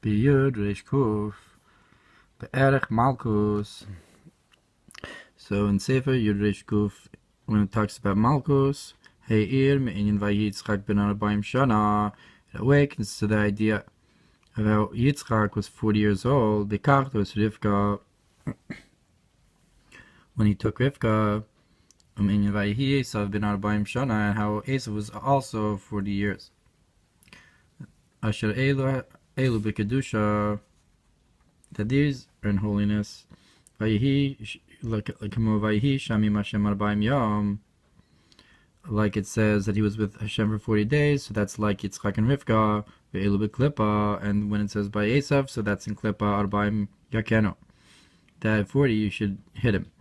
Biyud Reish Kuf Be'erech Malkus. So in Sefer Yud Reish Kuf, when it talks about Malkus, He'ir Me'inyan Vayitzchak ben 40 Shana, it awakens to the idea of how Yitzchak was 40 years old. Bekach was Rivka, when he took Rivka, Me'inyan Vayihi Esav ben 40 Shana, and how Esav was also 40 years. Asher Elu B'Kedusha, that these are in holiness. Vayihi L'Kamo Vayihi Shamim Hashem 40 Yom, like it says that he was with Hashem for 40 days, so that's like Yitzchak and Rivka, Ve'elu B'Klippa, and when it says by Esav, so that's in Klippa 40 Yakeno. That at 40 you should hit him.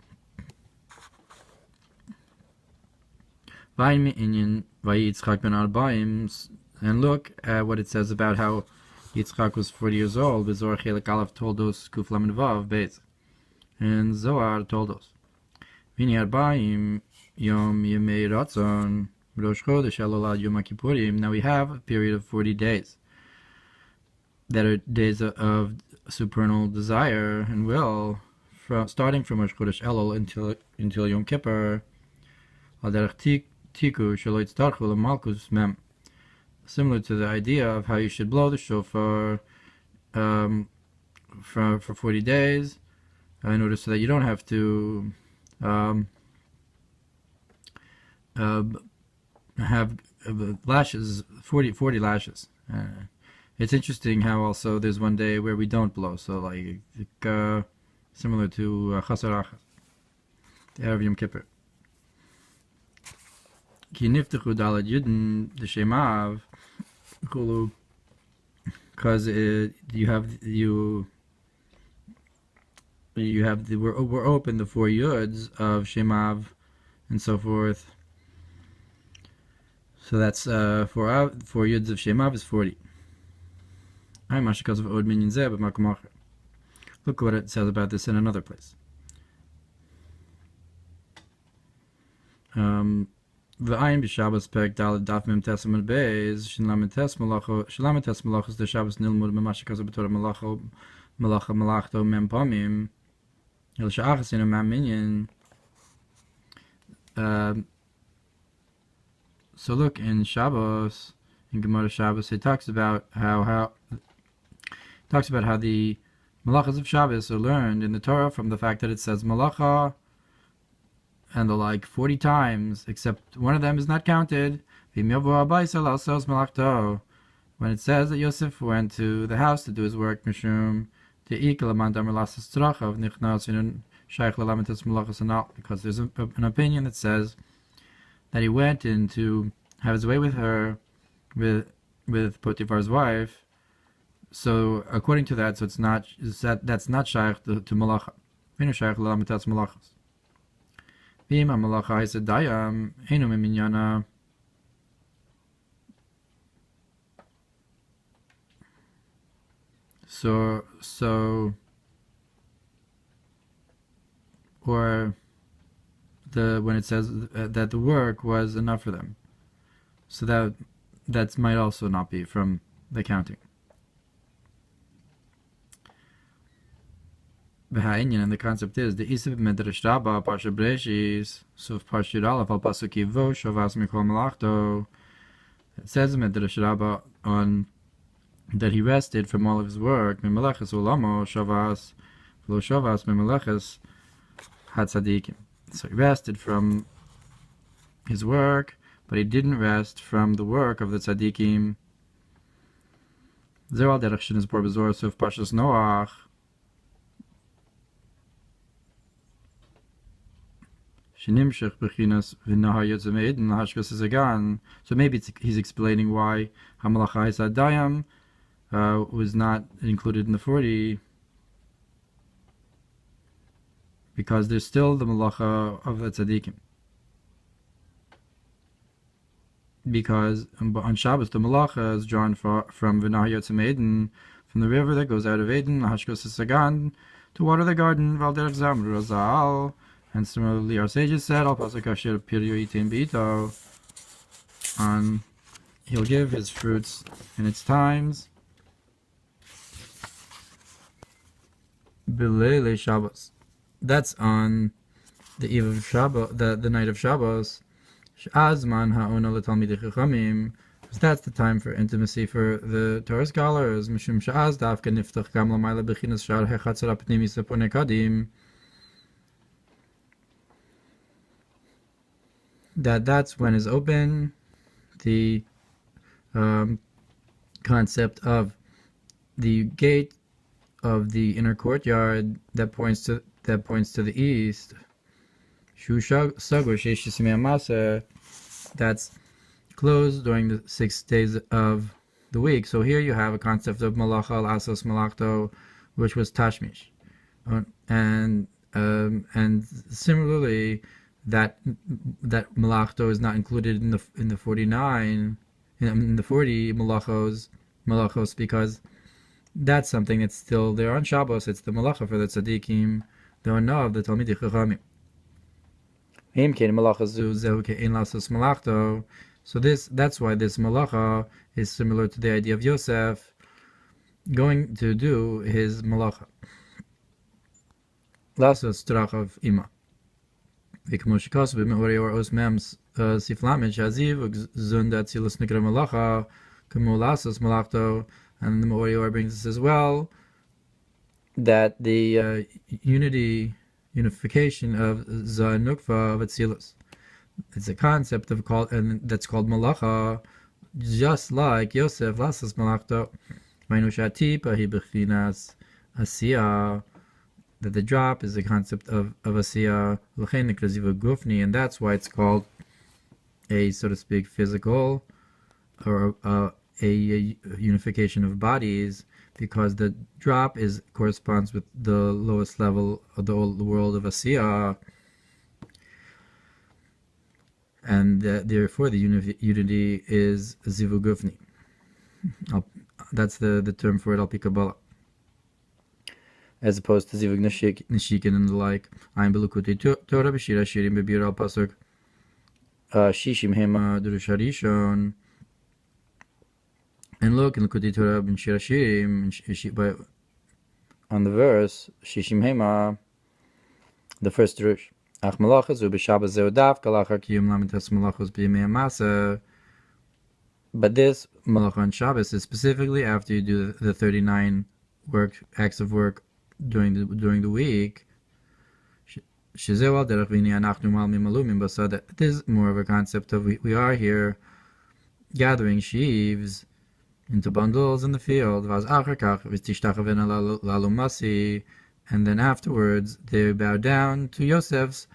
Vayin Me'inyan Vayitzchak ben 40, and look at what it says about how Yitzchak was 40 years old. Zohar Chelik Aleph told us Kuf Lamed Vav Beis, and Zohar told us Vini 40 Yom Yemei Ratzon Rosh Chodesh Elul Ad Yom HaKippurim. Now we have a period of 40 days that are days of supernal desire and will, starting from Rosh Chodesh Elul until Yom Kippur. Al Derech Tiku Shelo Yitztarchu L'Malkus Mem, similar to the idea of how you should blow the shofar for 40 days in order so that you don't have to have lashes, 40 lashes. It's interesting how also there's one day where we don't blow, so like similar to Chasar Achas, the Erev Yom Kippur. Ki niftechu dalad yudin the Shemav, because we're open the 4 yuds of Shemav and so forth. So that's 4 yuds of Shemav is 40. Look what it says about this in another place. V'ayin b'Shabbos perek daled daf mem tes amud beis shelamed tes malachos the Shabbos nilmud memash shekazu b'Torah melacha mem פעמים el she'achas inu ma'minyan. So look in Shabbos, in Gemara Shabbos, it talks about how the malachas of Shabbos are learned in the Torah from the fact that it says malacha and the like 40 times, except one of them is not counted. When it says that Yosef went to the house to do his work, because there's an opinion that says that he went in to have his way with her, with Potiphar's wife. So according to that, so that's not shaykh to malacha. V'ima malacha is a dayam, heinu miminyana. So, or when it says that the work was enough for them, so that might also not be from the counting. And the concept is the Isav Medrash Rabba Parsha Breshis Suf Parsha Aleph Al Pasuk Yivo Shavas Mikol Melato. It says Medrash Rabba on that he rested from all of his work. Memeleches Ulamo Shavas V'lo Shavas Memeleches Hatzadikim. So he rested from his work, but he didn't rest from the work of the tzaddikim. Zer al derech shenizbor b'Zohar Suf Parshas Noach. So maybe he's explaining why Hamalacha Dayam was not included in the 40, because there's still the Malacha of the Tzaddikim. Because on Shabbos the Malacha is drawn from V'nahayot Eden, from the river that goes out of Eden, Hashkos Sagan, to water the garden, Valderech Zam Razal. And similarly, our sages said, "Al pasuk asher piryu yitin b'ito," and he'll give his fruits in its times. B'leilei Shabbos. That's on the eve of Shabbos, the night of Shabbos. Azman ha'ona l'talmidei chachamim. That's the time for intimacy for the Torah scholars. Mishum sha'az dafka niftach gam l'mayla b'chinas shar hechatzar ha'pnimis ha'ponei kadim. That's when is open the concept of the gate of the inner courtyard that points to the east. That's closed during the 6 days of the week. So here you have a concept of melacha, לעשות, מלאתו, which was tashmish, and similarly that melacha is not included in the 49 in the 40 melachos because that's something that's still there on Shabbos. It's the melacha for the tzaddikim, the Ona of the Talmidei Chachamim. So that's why this melacha is similar to the idea of Yosef going to do his melacha. לעשות strach ima. וכמו שכתוב במאורי אוros mem סעיף למד שהזיו וגזון דאצילוס נקרא מלאכה כמו לעשות מלאתו, and the Morior brings us as well that the unification of Zanukva of Atzilus. It's a concept that's called Melacha, just like Yosef Lasas Malachto, Mainushati Pahi Bechinas Asiya, that the drop is a concept of Asiya, Lachen Kraziva Gufni, and that's why it's called a, so to speak, physical or a unification of bodies, because the drop corresponds with the lowest level of the world of Asiya, and therefore the unity is Zivu Gufni. That's the term for it, Al Pi Kabbalah, as opposed to Zivu Nishikin and the like. I'm Belukuti Torah B'Shira Shirim B'Bir Al Pasuk Shishim Hema Durush Harishon. And look in Likutei Torah ben Shir Hashirim on the verse Shishim Hema, the first drush. Ach Malachas u b'Shabbos zeu daf kalachar kiyum lamitas Malachos b'yemei Masa. But this Malacha on Shabbos is specifically after you do the 39 acts of work during the week. Shezeu al derech v'hine anachnu malmim malumim basad. This is more of a concept of we are here gathering sheaves into bundles in the field, and then afterwards they bow down to Yosef's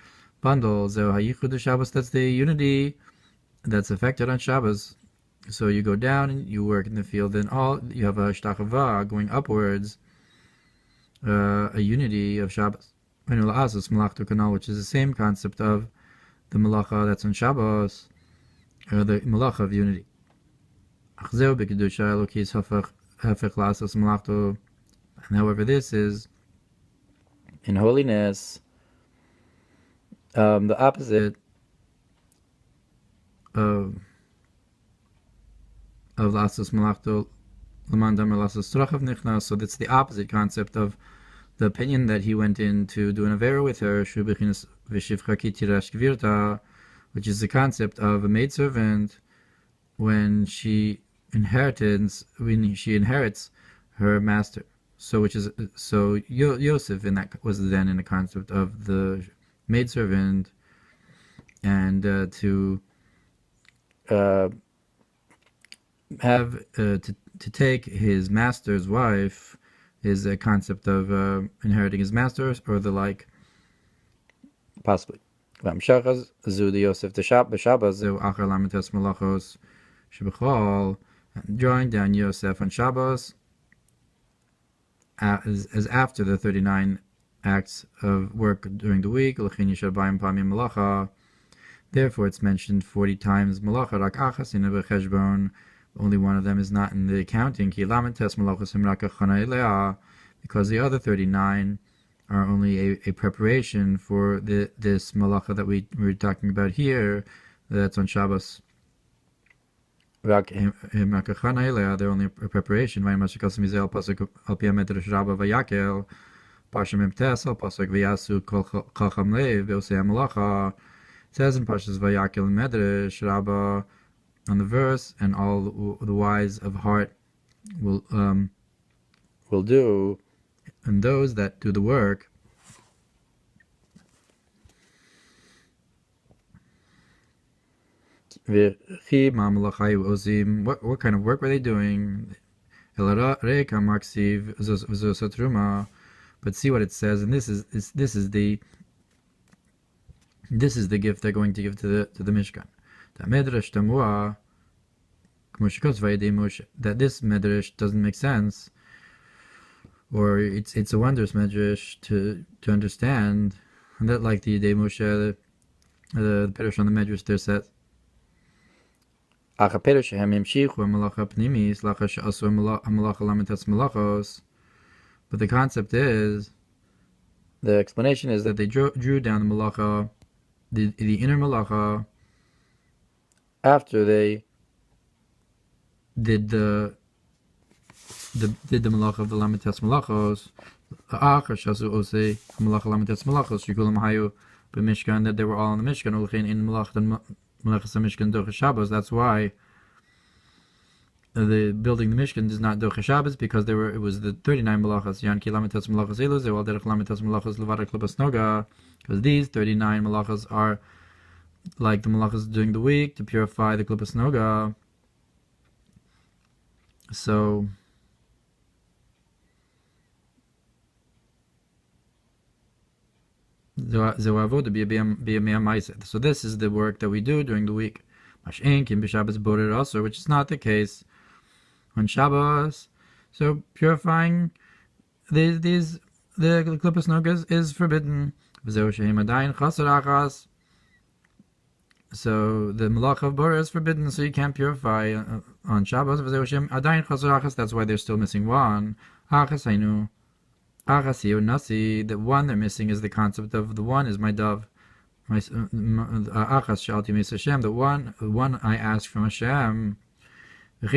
bundles. That's the unity that's affected on Shabbos. So you go down and you work in the field, then you have a shtachava going upwards, a unity of Shabbos, which is the same concept of the melacha that's on Shabbos, the melacha of unity. And however, this is in holiness, the opposite of לעשות מלאכתו למען דמר לעשות strach נכנס. So that's the opposite concept of the opinion that he went in to do an avera with her, which is the concept of a maidservant when she inherits her master. So Yosef in that was then in the concept of the maidservant, and to take his master's wife is a concept of inheriting his master or the like, possibly. Drawing down Yosef on Shabbos as after the 39 acts of work during the week. פעמים מלאכה. Therefore it's mentioned 40 times מלאכה, רק אחת אינה בחשבון. Only one of them is not in the accounting, because the other 39 are only a preparation for this melacha that we were talking about here, that's on Shabbos. They're only a preparation. Parsha Memtesel, Pasuk V'yasu Kol Chacham Lev Ve'osei Melacha. It says in Parshas Vayakel in Medrash Rabbah on the verse, and all the wise of heart will do, and those that do the work. What kind of work were they doing? But see what it says, and this is the gift they're going to give to the Mishkan. That this medrash doesn't make sense, or it's a wondrous medrash to understand, and that like the Yidei Moshe, the Perush on the medrash there says. But the concept is, the explanation is that they drew down the melacha, the inner melacha, after they did the melacha of the lamites malachos, that they were all in the Mishkan. That's why the building the Mishkan is not Doche Shabbos, because it was the 39 malachas. Yan ki lamites malachas elus, they were all derech lamites malachas levada klibas noga, because these 39 malachas are like the malachas during the week to purify the klibas noga. So so this is the work that we do during the week, which is not the case on Shabbos. So purifying the klipas nogas is forbidden. So the melacha of Bora is forbidden, so you can't purify on Shabbos. That's why they're still missing one. The one they're missing is the concept of the one is my dove. The one I asked from Hashem. So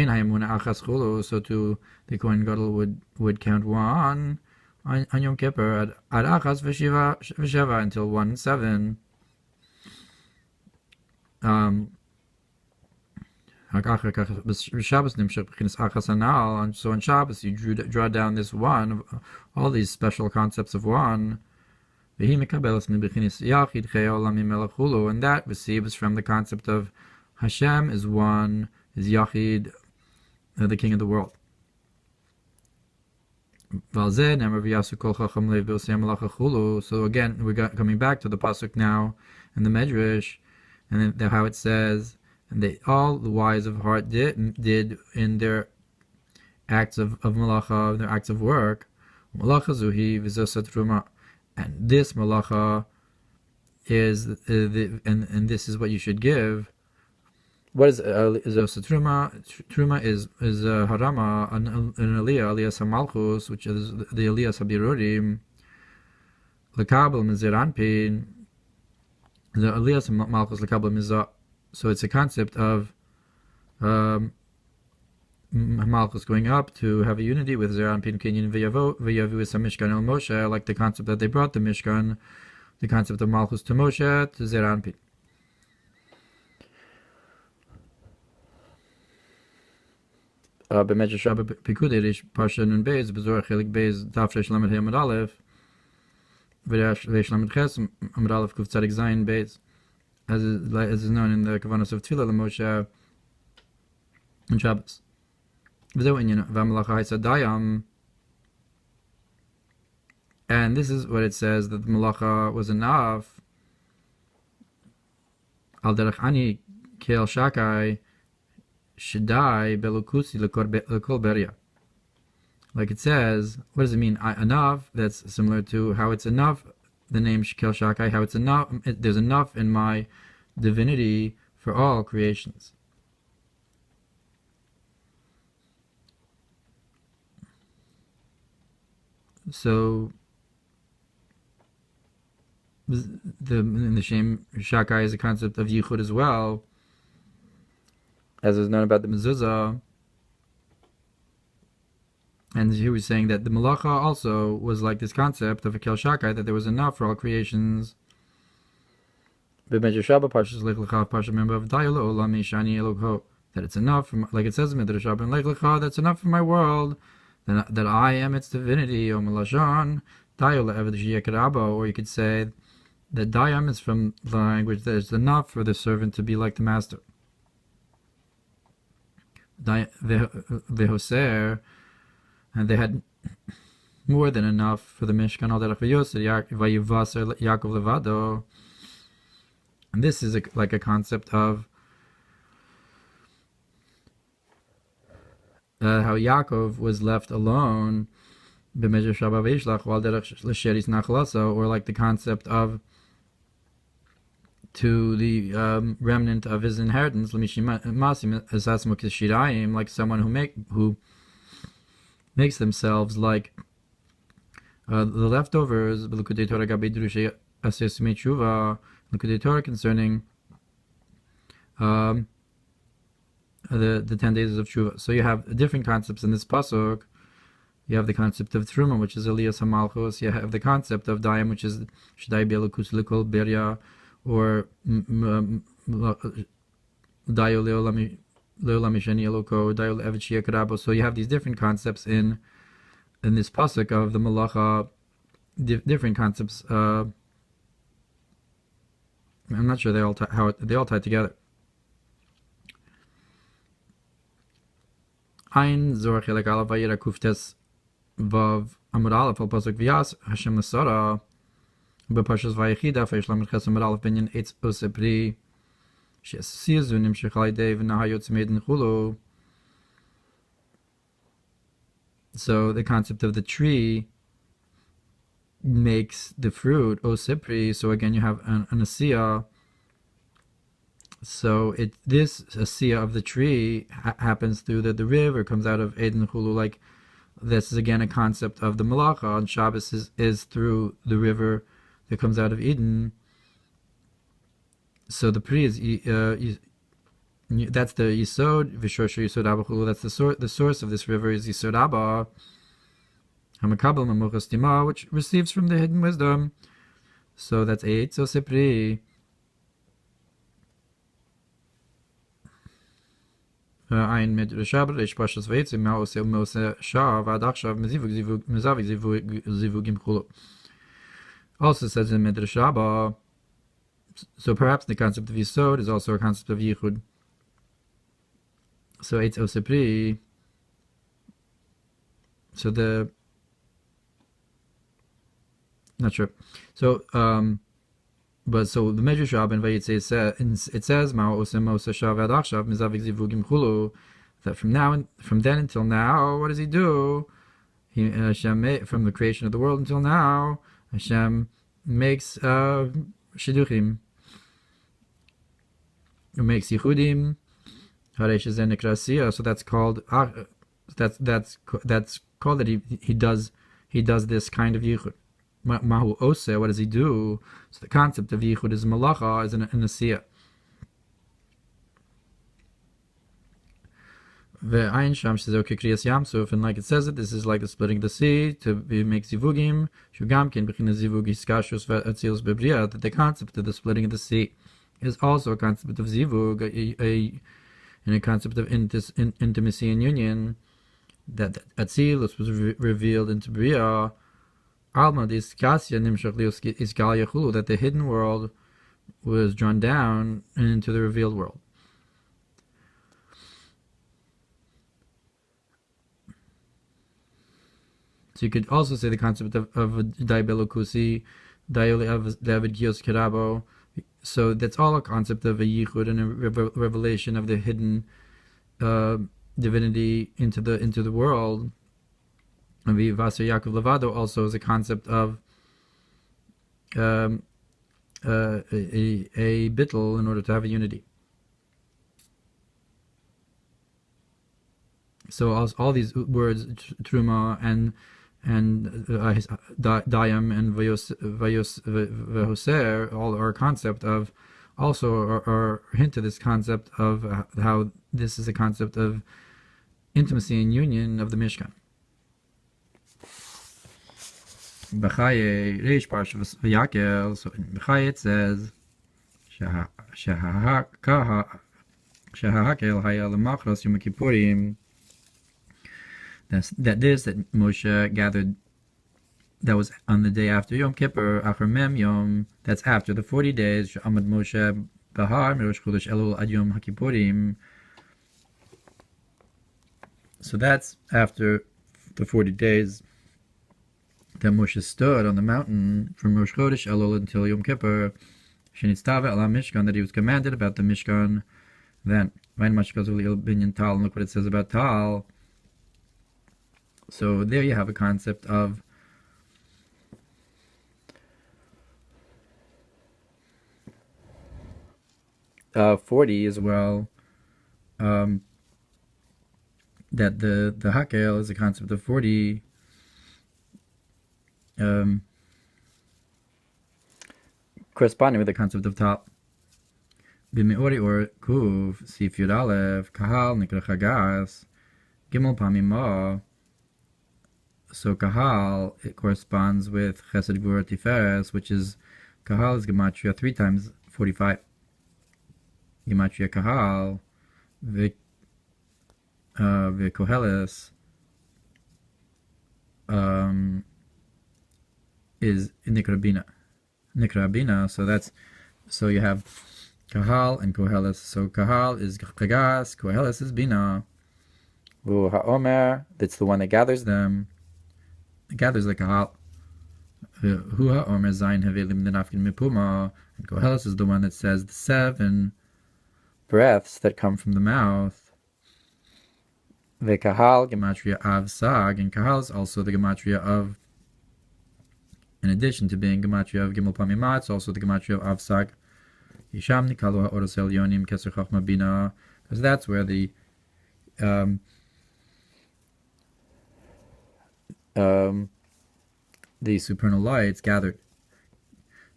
to the Kohen Gadol would count one on Yom Kippur at achas v'shiva until 1 and 7. So on Shabbos you draw down this one, all these special concepts of one, and that receives from the concept of Hashem is one, is Yachid, the King of the world. So again, we're coming back to the pasuk now in the Medrash, and then how it says, and all the wise of heart did in their acts of melacha, their acts of work. Melacha zuhi v'zosat truma, and this melacha is and this is what you should give. What is zosat truma? Truma is harama an aliyah samalchus, which is the aliyah sabirurim. Lekabel miziranpin, the aliyah samalchus lekabel mizah. So it's a concept of Malchus going up to have a unity with Zeran Pin Kinyan V'yavu Mishkan El Moshe, like the concept that they brought the Mishkan, the concept of Malchus to Moshe to Zeran Pin. B'medrash Rabba Pikudei Parsha Nun Beis B'Zorah Chelik Beis Daf Reish Lamed Hey Amud Aleph V'Reish Lamed Ches Amud Aleph Kuf Tzadik Zayin Beis, as is known in the Kavanos of Tefillah Moshe on Shabbos. And this is what it says, that the melacha was enough. Al derech ani kel shakai shadai belukusi lekol beria. Like it says, what does it mean? Enough. That's similar to how it's enough. The name Kel Shakai, how it's enough. There's enough in my divinity for all creations. So in the Shem Shakai is a concept of Yichud as well, as is known about the mezuzah. And he was saying that the melacha also was like this concept of a kel shakai, that there was enough for all creations. That it's enough, like it says in Midrash Rabban Lech Lecha, that's enough for my world, that I am its divinity. Or you could say that dayam is from the language that it's enough for the servant to be like the master. Vehoser, and they had more than enough for the Mishkan al derech vayivasar Yaakov levado. And this is like a concept of how Yaakov was left alone, or like the concept of to the remnant of his inheritance, like someone who makes themselves like the leftovers. Torah concerning the 10 days of Tshuva. So you have different concepts in this pasuk. You have the concept of Truma, which is Elias HaMalchus. You have the concept of Dayam, which is Shadai Belukus Likol Beria, or Dayo Leolamishani Eloko, Dayo Evachia Karabo. So you have these different concepts in this pasuk of the Melacha, different concepts. I'm not sure they all tie together. Ein Zohar Chelek Aleph Vayira Kuftes Vav Amud Aleph Al Pasuk Vyas Hashem L'Sara B'Parshas Vayakel Daf Yishlam Ches Amud Aleph Binyan Eitz Osepri Shes Sizu Nimshech Alidei V'Nahayot Tzmeid Nechulu. So the concept of the tree makes the fruit osipri. So again, you have an asiya. So this asiya of the tree happens through the river, comes out of Eden Hulu. Like this is again a concept of the melacha. And Shabbos is through the river that comes out of Eden. So the pri is that's the yisod. V'shosha yisod abba Hulu. That's the source of this river is yisod abba. Which receives from the hidden wisdom. So that's 8. So Sipri. Ein mit Reshabel, ich Parshas Vayakel, Moshe Shav, Adachshav, Zivugim Chulu. Also says in Midrash Rabbah, so perhaps the concept of Yisod is also a concept of Yichud. So 8 Osipri. So not sure. So, but so the Medrash Rabbah in Vayakel it says, that from then until now, what does he do? Hashem, from the creation of the world until now, Hashem makes shidduchim, makes yichudim. So that's called that's called that he does this kind of yichud. Mahu ose, what does he do? So the concept of yichud is melacha, is an asiyah. Ve'ayin sham shezo kikriyas yamsuf, and like it says it, this is like the splitting the sea to make zivugim. Shugamkin b'china zivug iskashus ve'atzilus bebriya, that the concept of the splitting of the sea is also a concept of zivug, and a concept of intimacy and union. That atzilus was revealed into bria. Alma diskasya nimshach iskal yachulu, that the hidden world was drawn down into the revealed world. So you could also say the concept of daibelokusi, david gios kerabo. So that's all a concept of a yichud and a revelation of the hidden divinity into the world. And Vivasa Yaakov Levado also is a concept of a bittul in order to have a unity. So all these words, truma and dayam and vayoser, all are a concept of, also are hint to this concept of how this is a concept of intimacy and union of the Mishkan. B'chaye Reish Parshas Vayakel. So in B'chaye it says Shehahakel Haya L'machros Yom Kippurim. That Moshe gathered, that was on the day after Yom Kippur, Achar Mem Yom, that's after the 40 days, She'amad Moshe Bahar Mirosh Chodesh Elul Ad Yom HaKippurim. So that's after the 40 days that Moshe stood on the mountain from Rosh Chodesh Elul until Yom Kippur, Shenitztava Ala Mishkan, that he was commanded about the Mishkan. Then, and look what it says about Tal. So there you have a concept of 40 as well. That the Hakel is a concept of 40. Corresponding with the concept of Tal. B'me'ori or Kuv, Sif Yud Aleph, Kahal Nikra Chagas, Gimel Pamim Ma. So Kahal, it corresponds with Chesed Gvura Tiferes, which is, Kahal is Gematria 3 times 45. Gematria Kahal, V'Koheles, is Nikra Bina. So you have Kahal and Koheles. So Kahal is Chagas, Koheles is Bina. Vu HaOmer, that's the one that gathers them. It gathers the Kahal. Hu HaOmer Zayin Havelim Denafkin Mipuma. And Koheles is the one that says the 7 breaths that come from the mouth. The Kahal Gematria Av Sag, and Kahal is also the Gematria of, in addition to being Gematria of Gimel Pamim, it's also the Gematria of Av Sag. Yisham Nikalu HaOros Elyonim Keser Chachma Bina, because that's where the supernal lights gathered.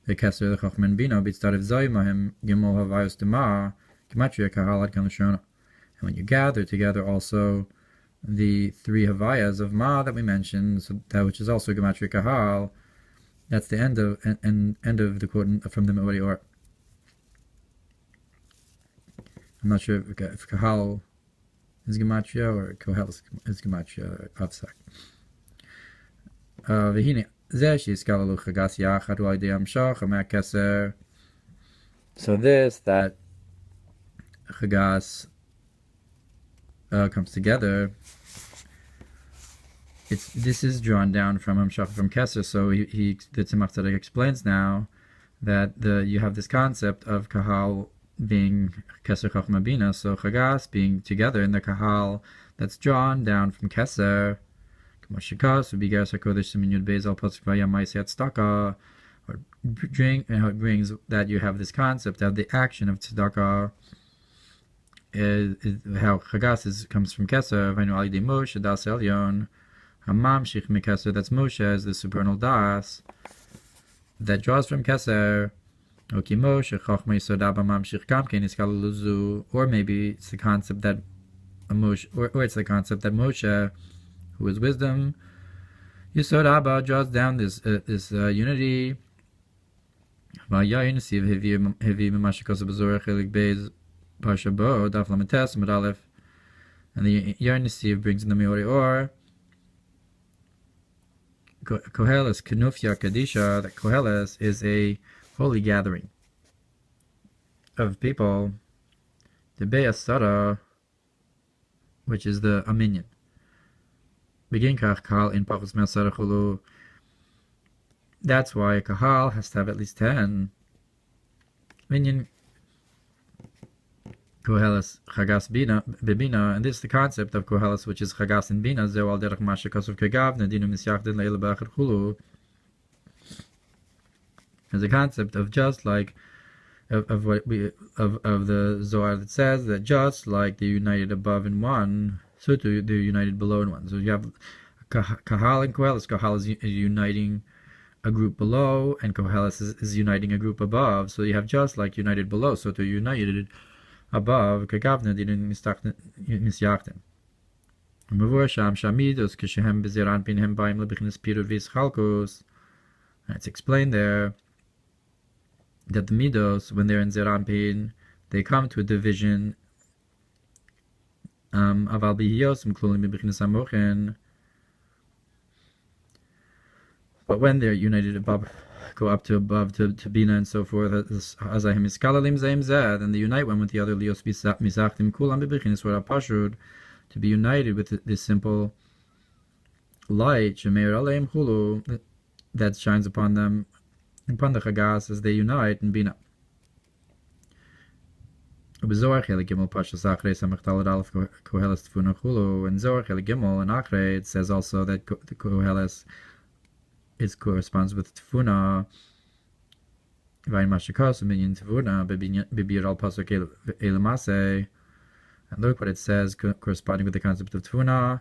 The Keser, the Chachman Bina, B'tztarev Zayimahim Gimel Havayos Dema, Gematria Kahal Ad Kan Lashona. And when you gather together also the 3 Havayas of Ma that we mentioned, so that which is also Gematria Kahal, that's the end of the quote from the Me'ori Or. I'm not sure if Kahal is Gematria or Kohel is Gematria Avsak. V'hine zeh she'izkalalu chagas yachad u'alidei hamshach ha'mea keser. So that chagas comes together. This is drawn down from Hamshach from Keser. So the Tzemach Tzedek explains now that you have this concept of Kahal being Keser Chachma Bina, so Chagas being together in the Kahal that's drawn down from Keser. Or brings that you have this concept of the action of tzedakah, is how Chagas comes from Keser. Moshe das elyon hamamshich mikeser, that's Moshe is the supernal das that draws from Keser. Or maybe it's the concept that Moshe, or it's the concept that Moshe, who is wisdom, Yisod Abba, draws down this unity. And the Yarnisiv brings in the Meori Or Koheles Kenufya Kadisha, that Koheles is a holy gathering of people, the Be'asara, which is the Aminyan. Begin Kahal in Pachus Me'asara Chulu. That's why a Kahal has to have at least 10 Minyan Koheles Chagas Bina Bebina, and this is the concept of Koheles, which is Chagas and Bina. Zeu al derech Masha Kasuf Kegav Nadinu Misyachden Leila Ba'achar Chulu. There's a concept of just like of the Zohar that says that just like they're united above in one, so too they're united below in one. So you have Kahal and Koheles. Kahal is uniting a group below, and Koheles is uniting a group above. So you have just like united below, so to united above. Kegavna didn't misyachten. Mavur sham shamidos kishem beziran pinhem baim lebichnes piru vis chalkos. It's explained there that the midos, when they're in Zeranpin, they come to a division aval bihiyos including bibichinas amochin. But when they're united above, go up to above to bina and so forth, azahim iskalalim zaim zed, and they unite one with the other lios misachtim kulam bibichinas wara pashud, to be united with this simple light shemeir aleim chulu that shines upon them, upon the chagas as they unite in bina. B'zohar chelik gimel Parshas achrei samach daled aleph koheles tefuna chulu, and Zohar chelik gimel and achrei it says also that the koheles corresponds with tefuna. Vayin mashikos minyan tefuna bibir al pasuk elamase, and look what it says corresponding with the concept of tefuna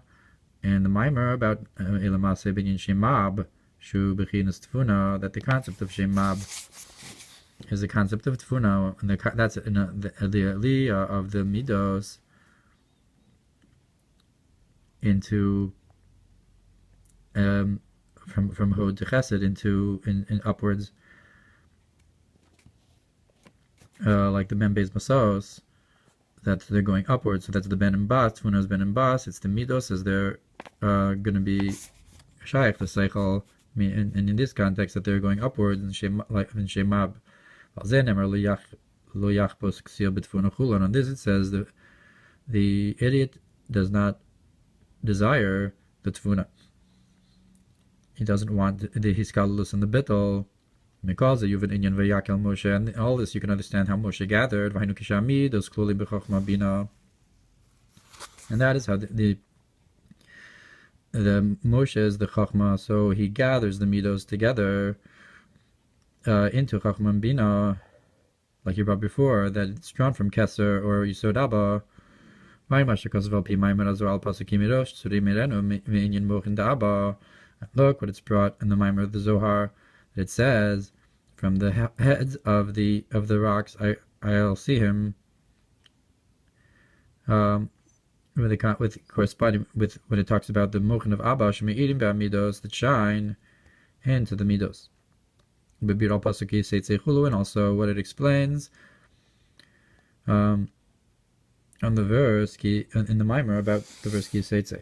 and the Mamar about elamase binyan shemab shu bechinas tefuna, that the concept of shemab is the concept of tefuna, and that's the aliyah of the midos into from hod to chesed into in upwards, like the ben beis masos, that they're going upwards. So that's the ben and bas. Tefuna is ben and bas. It's the midos as they're going to be shaykh the seichel, and in this context that they're going upwards in shemab. On this it says the idiot does not desire the tefuna. He doesn't want the hiskalus and the bittul. Because of Yuvan Inyan Vayakel Moshe, and all this you can understand how Moshe gathered. And that is how the Moshe is the Chachma, so he gathers the midos together into Chachma and Bina, like you brought before, that it's drawn from Keser or Yisod Abba. And look what it's brought in the Mamar of the Zohar. It says, from the heads of the rocks, I'll see him. With corresponding with when it talks about the mochin of Abba, shemeidim ba'midos, that shine into the midos. And also what it explains on the verse in the Mamar about the verse ki seitze.